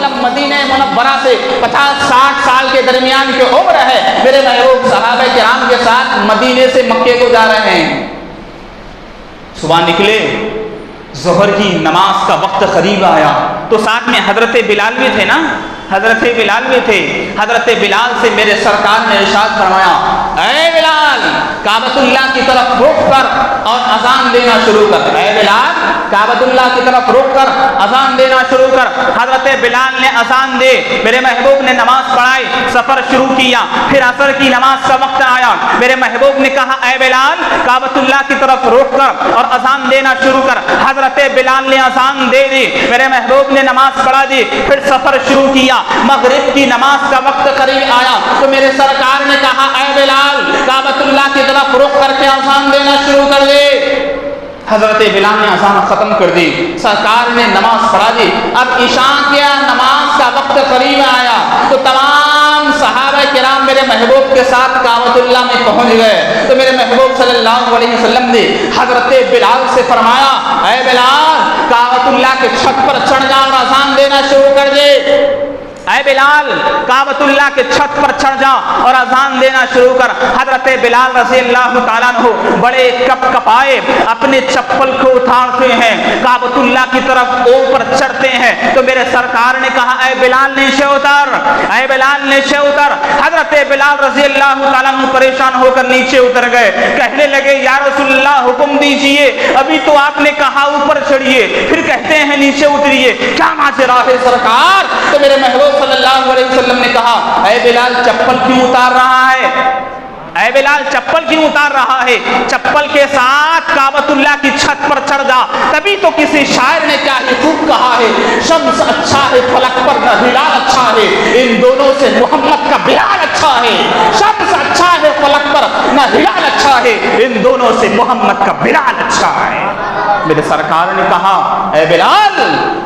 वसल्लम मदीने मुनव्वरा से 50-60 साल के दरमियान की उम्र है। मेरे महबूब सहाबा किराम के साथ मदीने से मक्के को जा रहे हैं। सुबह निकले, ज़ोहर की नमाज का वक्त करीब आया तो साथ में हजरत बिलाल भी थे ना, हजरत बिलाल भी थे। हजरत बिलाल से मेरे सरकार ने इरशाद फरमाया, ऐ बिलाल काबतुल्लाह की तरफ रुख कर और अजान देना शुरू कर। ऐ बिलाल काबतुल्लाह की तरफ रुख कर अजान देना शुरू कर। हजरत बिलाल ने अजान दे, मेरे महबूब ने नमाज पढ़ाई, सफर शुरू किया। फिर असर की नमाज का वक्त आया, मेरे महबूब ने कहा, ऐ बिलाल काबतुल्लाह की तरफ रुख कर और अजान देना शुरू कर। हजरत बिलाल ने अजान दे दी, मेरे महबूब ने नमाज पढ़ा दी। फिर सफर शुरू किया, मगरिब की नमाज का वक्त करीब आया तो मेरे सरकार ने कहा, ऐ बिलाल काबतुल्लाह की तरफ रुख करके अजान देना शुरू कर दे। हजरत बिलाल ने अजान खत्म कर दी, सरकार ने नमाज पढ़ा दी। अब इशा किया, नमाज का वक्त करीब आया तो तमाम सहाबा किराम मेरे महबूब के साथ काबतुल्लाह में पहुंच गए। तो मेरे महबूब सल्लल्लाहु अलैहि वसल्लम ने हजरत बिलाल से फरमाया, ऐ बिलाल काबतुल्लाह के छत पर चढ़ जा और अजान देना शुरू कर दे। ऐ बिलाल काबतुल्लाह के छत पर चढ़ जा और अजान देना शुरू कर। हजरत बिलाल रज़ी अल्लाह तआला अन्हु बड़े कपकपाए अपने चप्पल को उतारते हैं, काबतुल्लाह की तरफ ऊपर चढ़ते हैं। तो मेरे सरकार ने कहा, ऐ बिलाल नीचे उतर, ऐ बिलाल नीचे उतर। हजरत बिलाल रज़ी अल्लाह तआला अन्हु परेशान होकर नीचे उतर गए। कहने लगे, या रसूलल्लाह हुक्म दीजिए, अभी तो आपने कहा ऊपर चढ़िए, फिर कहते हैं नीचे उतरिए, क्या माजरा है सरकार? तो मेरे महबूब सल्लल्लाहु अलैहि वसल्लम ने कहा, ऐ बिलाल चप्पल क्यों उतार रहा है? ऐ बिलाल चप्पल क्यों उतार रहा है? चप्पल के साथ काबतुल्लाह की छत पर चढ़ जा। तभी तो किसी शायर ने क्या ही खूब कहा है, शम्स अच्छा है फलक पर न हिलाल अच्छा है, इन दोनों से मोहम्मद का बिलाल अच्छा है। शम्स अच्छा है फलक पर न हिलाल अच्छा है, इन दोनों से मोहम्मद का बिलाल अच्छा है। मेरे सरकार ने कहा, ऐ बिलाल,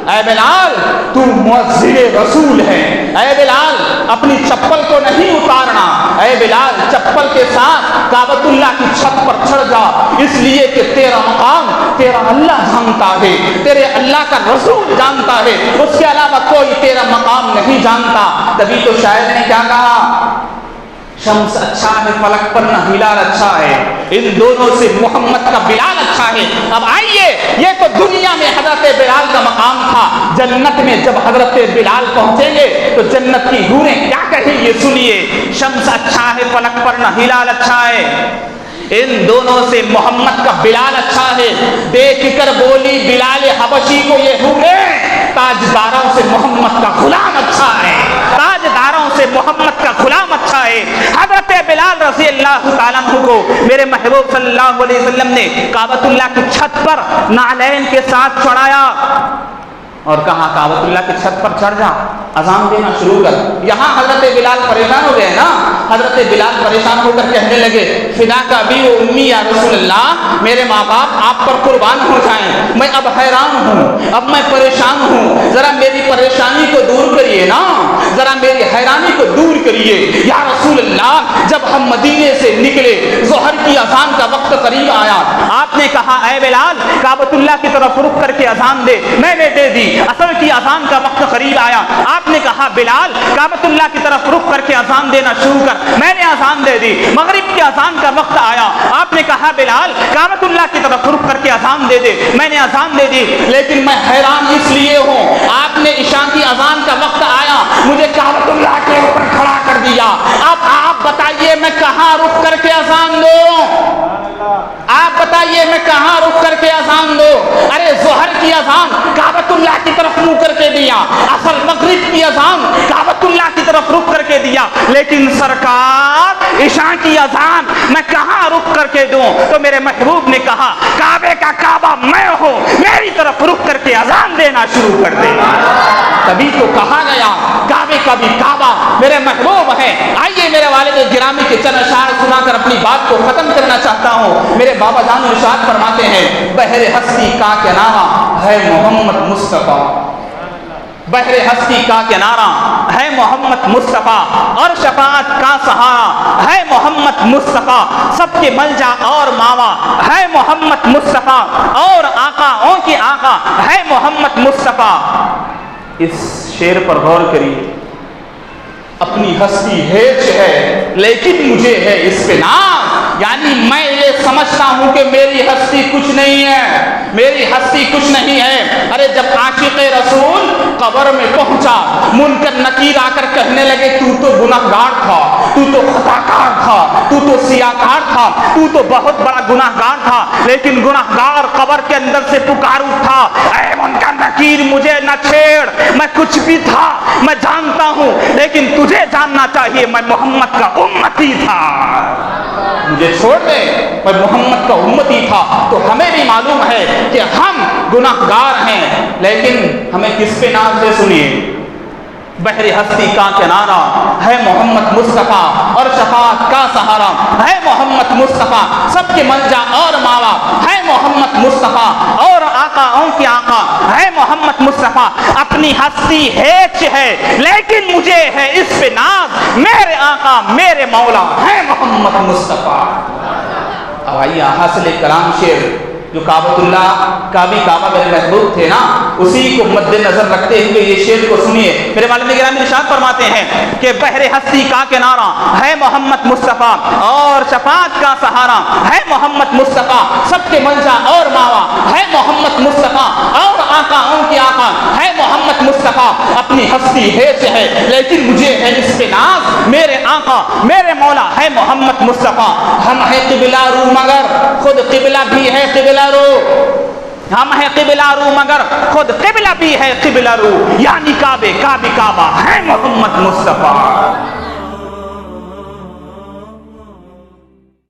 ऐ बिलाल तू मुअज्जिन रसूल है। ऐ बिलाल अपनी चप्पल को नहीं उतारना, ऐ बिलाल चप्पल के साथ काबतुल्लाह की छत पर चढ़ जा, इसलिए कि तेरा मकाम तेरा अल्लाह जानता है, तेरे अल्लाह का रसूल जानता है, उसके अलावा कोई तेरा मकाम नहीं जानता। तभी तो शायर ने क्या कहा, शम्स अच्छा है फलक पर न हिलाल अच्छा है, इन दोनों से मोहम्मद का बिलाल अच्छा है। अब आइए, ये तो दुनिया में हजरत बिलाल का मकाम था, जन्नत में जब हजरत बिलाल पहुंचेंगे तो जन्नत की हूरें क्या कहेंगे, सुनिए। शम्स अच्छा है फलक पर न हिलाल अच्छा है, इन दोनों से मोहम्मद का बिलाल अच्छा है। बेफिक्र बोली बिलाल हबशी को ये हूरें, ताजदारों से मोहम्मद का गुलाम अच्छा है, ताजदारों से मोहम्मद का गुलाम अच्छा है। हजरत बिलाल रज़ी अल्लाह तआला अन्हु को मेरे महबूब सल्लल्लाहु अलैहि वसल्लम ने काबतुल्लाह की छत पर नालैन के साथ चढ़ाया और कहा, काबतुल्लाह की छत पर चढ़ जा, अजान देना शुरू कर। यहाँ हजरत बिलाल परेशान हो गए ना, हजरत बिलाल परेशान होकर कहने लगे, फिदा का अबी व उम्मी या रसूलल्लाह, मेरे माँ बाप आप पर कुर्बान हो जाएं, मैं अब हैरान हूँ, अब मैं परेशान हूँ, जरा मेरी परेशानी को दूर करिए ना, जरा मेरी हैरानी को दूर करिए या रसूलल्लाह। जब हम मदीने से निकले, ज़ोहर की अजान का वक्त करीब आया, आपने कहा, ऐ बिलाल काबतुल्लाह की तरफ रुख करके अजान दे, मैंने दे दी। असर की अजान का वक्त करीब आया, आपने कहा, बिलाल काबतुल्लाह की तरफ रुख करके अजान देना शुरू कर, मैंने अजान दे दी। मगरिब की अजान का वक्त आया, आपने कहा, बिलाल काबतुल्लाह की तरफ रुख करके अजान दे दे, मैंने अजान दे दी। लेकिन मैं हैरान इसलिए हूँ, आपने इशा की अजान का वक्त आया, मुझे काबतुल्लाह के ऊपर खड़ा कर दिया। अब आप बताइए मैं कहाँ रुख करके अजान दूं? आप बताइए मैं कहाँ रुख करके अजान दूं? अरे ज़ोहर की अजान काबतुल्लाह की तरफ मुंह करके दिया, असल मगरिब की अजान काबतुल्लाह की तरफ रुख करके दिया, लेकिन सरकार इशा की अजान मैं कहाँ रुख करके दूं? तो मेरे महबूब ने कहा, काबे का काबा मैं हूँ, मेरी तरफ रुख करके अजान देना शुरू कर दे। तभी तो कहा गया, काबे का भी काबा मेरे महबूब है। आइए मेरे वालिद गिरामी के चंद अशआर सुनाकर अपनी बात को खत्म करना चाहता हूँ। मेरे बाबा जान इरशाद फरमाते हैं, बहरे हस्ती का किनारा है मोहम्मद मुस्तफा, बहरे हस्ती का किनारा है मोहम्मद मुस्तफ़ा, और शफाअत का सहारा है मोहम्मद मुस्तफ़ा, सबके मलजा और मावा है मोहम्मद मुस्तफ़ा, और आकाओं के आका है मोहम्मद मुस्तफ़ा। اس شعر پر غور کریے. اپنی ہستی ہیچ ہے لیکن مجھے ہے اس پہ ناز. یعنی میں یہ سمجھتا ہوں کہ میری ہستی کچھ نہیں ہے, میری ہستی کچھ نہیں ہے. ارے جب عاشق رسول قبر میں پہنچا, منکر نکیر آ کر کہنے لگے تو تو گناہگار تھا, تو تو خطاکار تھا, تو تو سیاکار تھا, تو تو بہت بڑا گناہگار تھا. لیکن گناہگار قبر کے اندر سے پکار اٹھا, اے منکر نکیر مجھے نہ چھیڑ, میں کچھ بھی تھا, میں جانتا ہوں, لیکن تجھے جاننا چاہیے میں محمد کا امتی تھا. مجھے چھوڑ دے, میں محمد کا امتی تھا. تو ہمیں بھی معلوم ہے کہ ہم گناہگار ہیں, لیکن ہمیں کس پہ ناز ہے؟ سنیے. بحر ہستی کا کنارہ ہے محمد مصطفیٰ, اور شفاعت کا سہارا ہے محمد مصطفیٰ. سب کے ملجا اور ماوا ہے محمد مصطفیٰ, اور آقاؤں کے آقا ہے محمد مصطفیٰ. اپنی ہستی ہیچ ہے لیکن مجھے ہے اس پہ ناز, میرے آقا میرے مولا ہے محمد مصطفیٰ. اب آئیے حاصل کلام شعر جو کعبۃ اللہ کا بھی کعبہ میرے محبوب تھے نا, اسی کو مد نظر رکھتے ہوئے یہ شعر کو سنیے. میرے والد گرامی ارشاد فرماتے ہیں کہ بحر ہستی کا کنارہ ہے محمد مصطفیٰ, اور شفاعت کا سہارا ہے محمد مصطفیٰ. سب کے ملجا اور ماوا ہے محمد مصطفیٰ, اور آقاؤں کے آقا ہے محمد مصطفیٰ. اپنی ہستی ہیچ ہے لیکن مجھے ہے اس پہ ناز, میرے آقا میرے مولا ہے محمد مصطفیٰ. ہم ہے قبلہ رو مگر خود قبلہ بھی ہے قبلہ رو, ہم ہے قبلہ رو مگر خود قبلہ بھی ہے قبلہ رو. یعنی کعبے کا بھی کعبہ ہے محمد مصطفیٰ.